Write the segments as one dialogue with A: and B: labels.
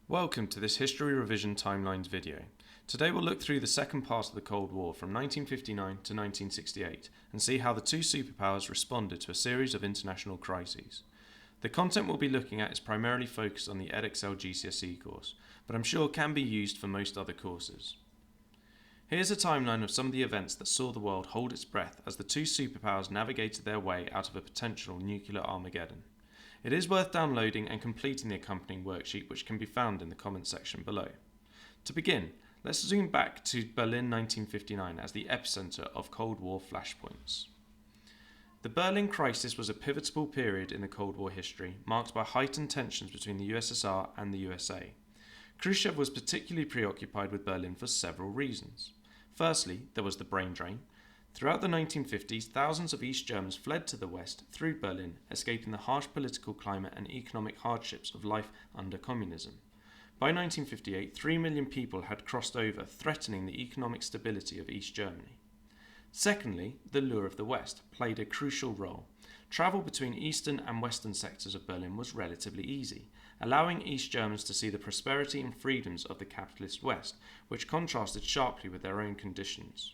A: Welcome to this History Revision Timelines video. Today we'll look through the second part of the Cold War from 1959 to 1968 and see how the two superpowers responded to a series of international crises. The content we'll be looking at is primarily focused on the Edexcel GCSE course, but I'm sure can be used for most other courses. Here's a timeline of some of the events that saw the world hold its breath as the two superpowers navigated their way out of a potential nuclear Armageddon. It is worth downloading and completing the accompanying worksheet, which can be found in the comments section below. To begin, let's zoom back to Berlin 1959 as the epicenter of Cold War flashpoints. The Berlin crisis was a pivotal period in the Cold War history, marked by heightened tensions between the USSR and the USA. Khrushchev was particularly preoccupied with Berlin for several reasons. Firstly, there was the brain drain. Throughout the 1950s, thousands of East Germans fled to the West through Berlin, escaping the harsh political climate and economic hardships of life under communism. By 1958, 3 million people had crossed over, threatening the economic stability of East Germany. Secondly, the lure of the West played a crucial role. Travel between eastern and western sectors of Berlin was relatively easy, allowing East Germans to see the prosperity and freedoms of the capitalist West, which contrasted sharply with their own conditions.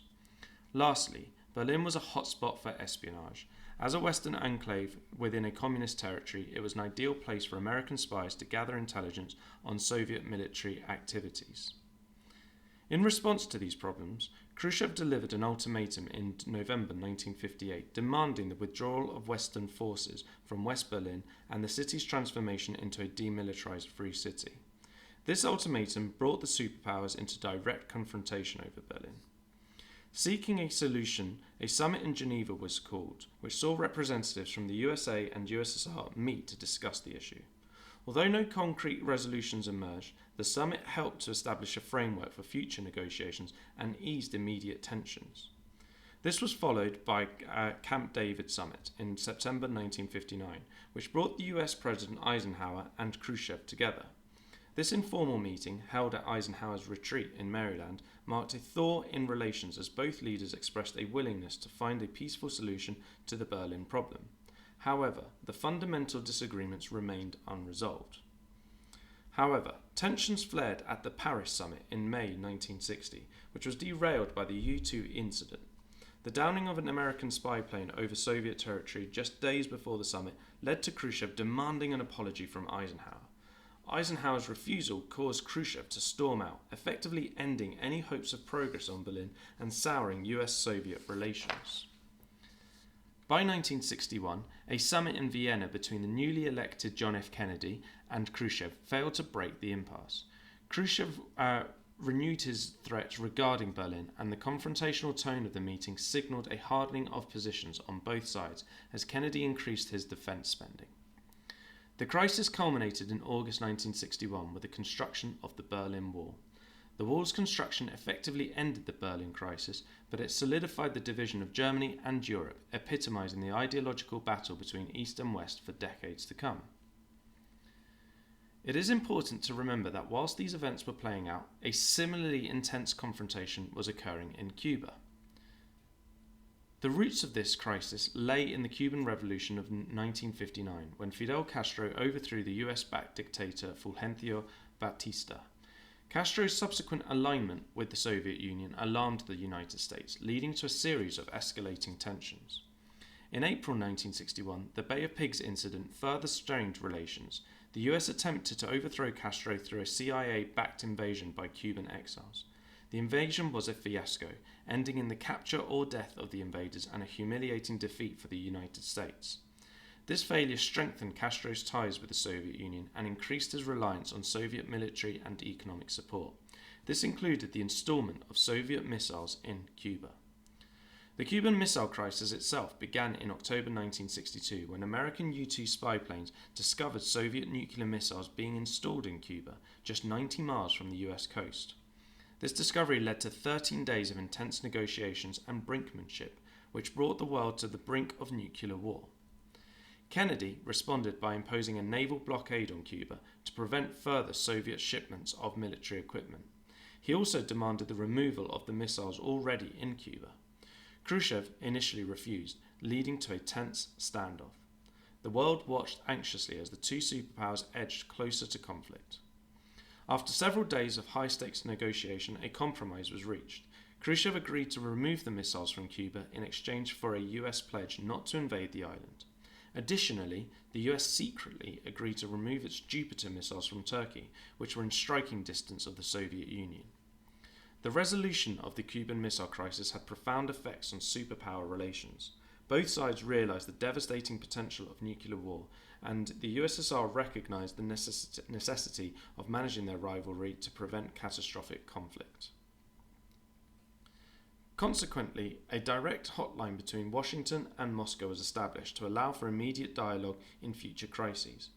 A: Lastly, Berlin was a hotspot for espionage. As a Western enclave within a communist territory, it was an ideal place for American spies to gather intelligence on Soviet military activities. In response to these problems, Khrushchev delivered an ultimatum in November 1958 demanding the withdrawal of Western forces from West Berlin and the city's transformation into a demilitarized free city. This ultimatum brought the superpowers into direct confrontation over Berlin. Seeking a solution, a summit in Geneva was called, which saw representatives from the USA and USSR meet to discuss the issue. Although no concrete resolutions emerged, the summit helped to establish a framework for future negotiations and eased immediate tensions. This was followed by Camp David summit in September 1959, which brought the US President Eisenhower and Khrushchev together. This informal meeting, held at Eisenhower's retreat in Maryland, marked a thaw in relations as both leaders expressed a willingness to find a peaceful solution to the Berlin problem. However, the fundamental disagreements remained unresolved. However, tensions flared at the Paris summit in May 1960, which was derailed by the U-2 incident. The downing of an American spy plane over Soviet territory just days before the summit led to Khrushchev demanding an apology from Eisenhower. Eisenhower's refusal caused Khrushchev to storm out, effectively ending any hopes of progress on Berlin and souring US-Soviet relations. By 1961, a summit in Vienna between the newly elected John F. Kennedy and Khrushchev failed to break the impasse. Khrushchev renewed his threats regarding Berlin, and the confrontational tone of the meeting signaled a hardening of positions on both sides as Kennedy increased his defense spending. The crisis culminated in August 1961 with the construction of the Berlin Wall. The wall's construction effectively ended the Berlin crisis, but it solidified the division of Germany and Europe, epitomizing the ideological battle between East and West for decades to come. It is important to remember that whilst these events were playing out, a similarly intense confrontation was occurring in Cuba. The roots of this crisis lay in the Cuban Revolution of 1959, when Fidel Castro overthrew the US-backed dictator Fulgencio Batista. Castro's subsequent alignment with the Soviet Union alarmed the United States, leading to a series of escalating tensions. In April 1961, the Bay of Pigs incident further strained relations. The US attempted to overthrow Castro through a CIA-backed invasion by Cuban exiles. The invasion was a fiasco, ending in the capture or death of the invaders and a humiliating defeat for the United States. This failure strengthened Castro's ties with the Soviet Union and increased his reliance on Soviet military and economic support. This included the installment of Soviet missiles in Cuba. The Cuban Missile Crisis itself began in October 1962 when American U-2 spy planes discovered Soviet nuclear missiles being installed in Cuba, just 90 miles from the US coast. This discovery led to 13 days of intense negotiations and brinkmanship, which brought the world to the brink of nuclear war. Kennedy responded by imposing a naval blockade on Cuba to prevent further Soviet shipments of military equipment. He also demanded the removal of the missiles already in Cuba. Khrushchev initially refused, leading to a tense standoff. The world watched anxiously as the two superpowers edged closer to conflict. After several days of high-stakes negotiation, a compromise was reached. Khrushchev agreed to remove the missiles from Cuba in exchange for a US pledge not to invade the island. Additionally, the US secretly agreed to remove its Jupiter missiles from Turkey, which were in striking distance of the Soviet Union. The resolution of the Cuban Missile Crisis had profound effects on superpower relations. Both sides realised the devastating potential of nuclear war, and the USSR recognised the necessity of managing their rivalry to prevent catastrophic conflict. Consequently, a direct hotline between Washington and Moscow was established to allow for immediate dialogue in future crises.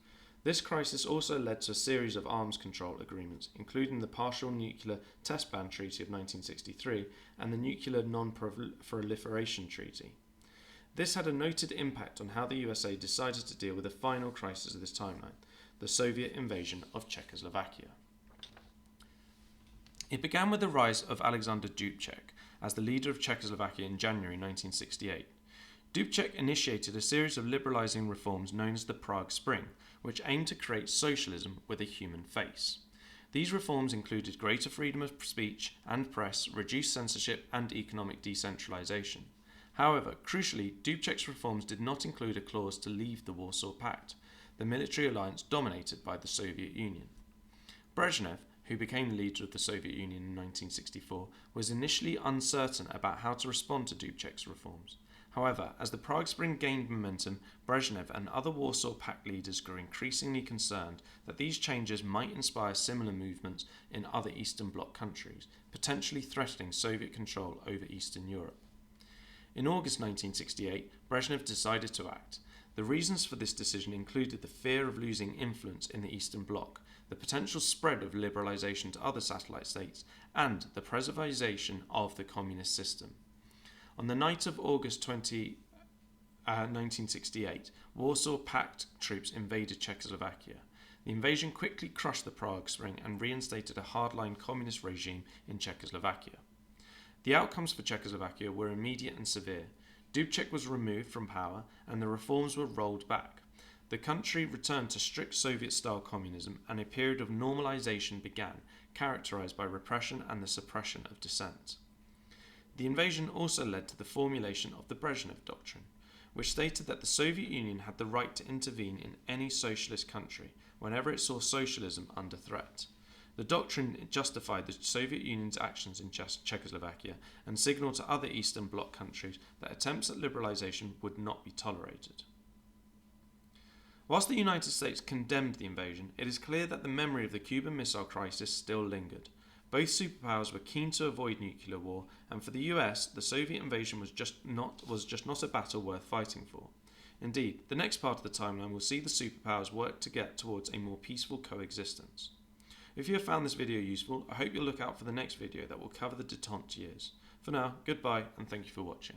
A: This crisis also led to a series of arms control agreements, including the Partial Nuclear Test Ban Treaty of 1963 and the Nuclear Non-Proliferation Treaty. This had a noted impact on how the USA decided to deal with the final crisis of this timeline, the Soviet invasion of Czechoslovakia. It began with the rise of Alexander Dubček as the leader of Czechoslovakia in January 1968. Dubček initiated a series of liberalising reforms known as the Prague Spring, which aimed to create socialism with a human face. These reforms included greater freedom of speech and press, reduced censorship, and economic decentralisation. However, crucially, Dubček's reforms did not include a clause to leave the Warsaw Pact, the military alliance dominated by the Soviet Union. Brezhnev, who became the leader of the Soviet Union in 1964, was initially uncertain about how to respond to Dubček's reforms. However, as the Prague Spring gained momentum, Brezhnev and other Warsaw Pact leaders grew increasingly concerned that these changes might inspire similar movements in other Eastern Bloc countries, potentially threatening Soviet control over Eastern Europe. In August 1968, Brezhnev decided to act. The reasons for this decision included the fear of losing influence in the Eastern Bloc, the potential spread of liberalisation to other satellite states, and the preservation of the communist system. On the night of August 20, 1968, Warsaw Pact troops invaded Czechoslovakia. The invasion quickly crushed the Prague Spring and reinstated a hardline communist regime in Czechoslovakia. The outcomes for Czechoslovakia were immediate and severe. Dubček was removed from power and the reforms were rolled back. The country returned to strict Soviet-style communism and a period of normalization began, characterized by repression and the suppression of dissent. The invasion also led to the formulation of the Brezhnev Doctrine, which stated that the Soviet Union had the right to intervene in any socialist country whenever it saw socialism under threat. The doctrine justified the Soviet Union's actions in Czechoslovakia and signalled to other Eastern Bloc countries that attempts at liberalisation would not be tolerated. Whilst the United States condemned the invasion, it is clear that the memory of the Cuban Missile Crisis still lingered. Both superpowers were keen to avoid nuclear war, and for the US, the Soviet invasion was just not a battle worth fighting for. Indeed, the next part of the timeline will see the superpowers work to get towards a more peaceful coexistence. If you have found this video useful, I hope you'll look out for the next video that will cover the détente years. For now, goodbye and thank you for watching.